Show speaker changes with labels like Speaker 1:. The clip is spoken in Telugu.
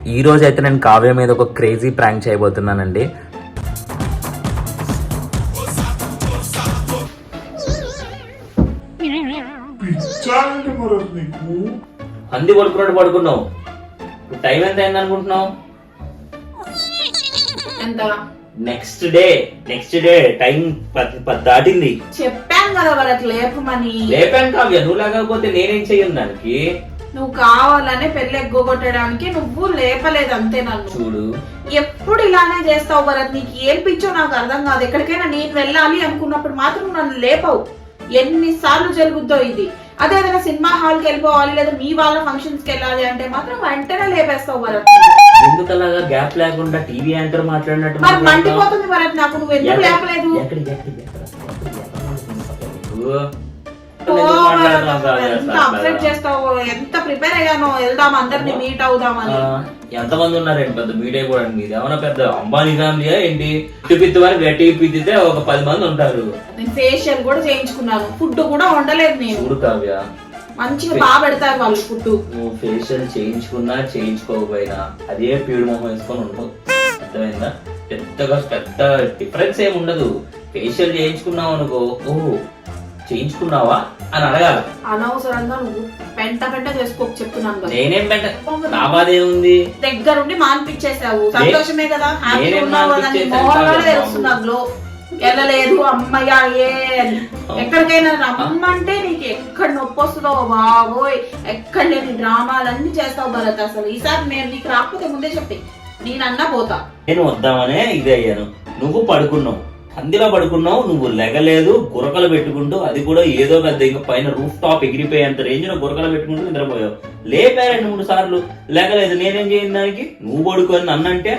Speaker 1: ఈ రోజు అయితే నేను కావ్య మీద ఒక క్రేజీ ప్రాంక్ చేయబోతున్నానండి. అంది పడుకున్నట్టు పడుకున్నావు. టైం ఎంత అయింది అనుకుంటున్నావు? నెక్స్ట్ డే టైం 10 దాటింది.
Speaker 2: చెప్పాను కదా వాళ్ళకి లేపమని.
Speaker 1: లేపాను కావ్య, నువ్వు లేకపోతే నేనేం చెయ్యను దానికి.
Speaker 2: నువ్వు కావాలనే పెళ్లి ఎగ్గొట్టడానికి నువ్వు లేపలేదు అంతే నన్ను.
Speaker 1: చూడు,
Speaker 2: ఎప్పుడు ఇలానే చేస్తావు భరత్. నీకు ఏం పిచ్చో నాకు అర్థం కాదు. ఎక్కడికైనా నేను వెళ్ళాలి అనుకున్నప్పుడు మాత్రం నన్ను లేపవు. ఎన్నిసార్లు జరుగుద్దో ఇది. అదే ఏదైనా సినిమా హాల్ కి వెళ్ళిపోవాలి లేదా మీ వాళ్ళ ఫంక్షన్స్ కి వెళ్ళాలి అంటే మాత్రం వెంటనే లేపేస్తావు భరత్.
Speaker 1: ఎందుకు అలాగా గ్యాప్ లేకుండా టీవీ యాంకర్ మాట్లాడినట్టు
Speaker 2: మరి మండిపోతుంది భరత్ నాకు. నువ్వు ఎందుకు లేపలేదు? అప్సెట్ చేస్తావు. ఎంత ప్రిపేర్ అయ్యానో వెళ్దాం అందరిని మీట్ అవుదామని.
Speaker 1: ఎంతమంది ఉన్నారండి పెద్ద మీట్ అయిపోవడానికి? మీది ఏమన్నా పెద్ద అంబానీ ఫ్యామిలీయా ఏంటి? టిపిత్తి వారికి గట్టి పిత్తితే ఒక 10 మంది ఉంటారు.
Speaker 2: నేను ఫేషియల్ కూడా చేయించుకున్నాను. ఫుడ్ కూడా వండలేదు నేను.
Speaker 1: చూడు కావ్య,
Speaker 2: మంచిగా బాగా పెడతారు వాళ్ళు ఫుడ్.
Speaker 1: నువ్వు ఫేషియల్ చేయించుకున్నా చేయించుకోకపోయినా అదే పీడు మొహం వేసుకొని ఉంటావు. అర్థమైందా? పెద్ద డిఫరెన్స్ ఏమి ఉండదు. ఫేషియల్ చేయించుకున్నావు అనుకో, ఓహో చేయించుకున్నావా అని అడగాల.
Speaker 2: అనవసరంగా నువ్వు పెంట చేసుకోకు చెప్తున్నాను.
Speaker 1: నేనేం పెంట, నా బాధ ఏముంది?
Speaker 2: దగ్గరుండి మాన్పించేసావు. సంతోషమే కదా, హ్యాపీగా ఉన్నావు కదా. మోహన్లో తెలుస్తున్నా వెళ్ళలేదు అమ్మయ్యా ఏ అని. ఎక్కడికైనా రమ్మంటే నీకు ఎక్కడ నొప్పి వస్తుందో బాబోయ్. ఎక్కడ లేని డ్రామాలన్నీ చేస్తావు భరత్. అసలు ఈసారి నేను నీకు రాకపోతే ముందే చెప్పి నేనన్నా పోతా.
Speaker 1: నేను వద్దామనే ఇది అయ్యాను. నువ్వు పడుకున్నావు, అందులో పడుకున్నావు. నువ్వు లెగలేదు, గురకలు పెట్టుకుంటూ, అది కూడా ఏదో పెద్ద ఇంకా పైన రూఫ్ టాప్ ఎగిరిపోయేంత రేంజ్ లో గురకలు పెట్టుకుంటూ నిద్రపోయావు. లేపారు 2-3 సార్లు, లెగలేదు. నేనేం చేయను దానికి? నువ్వు పడుకొని నన్నంటే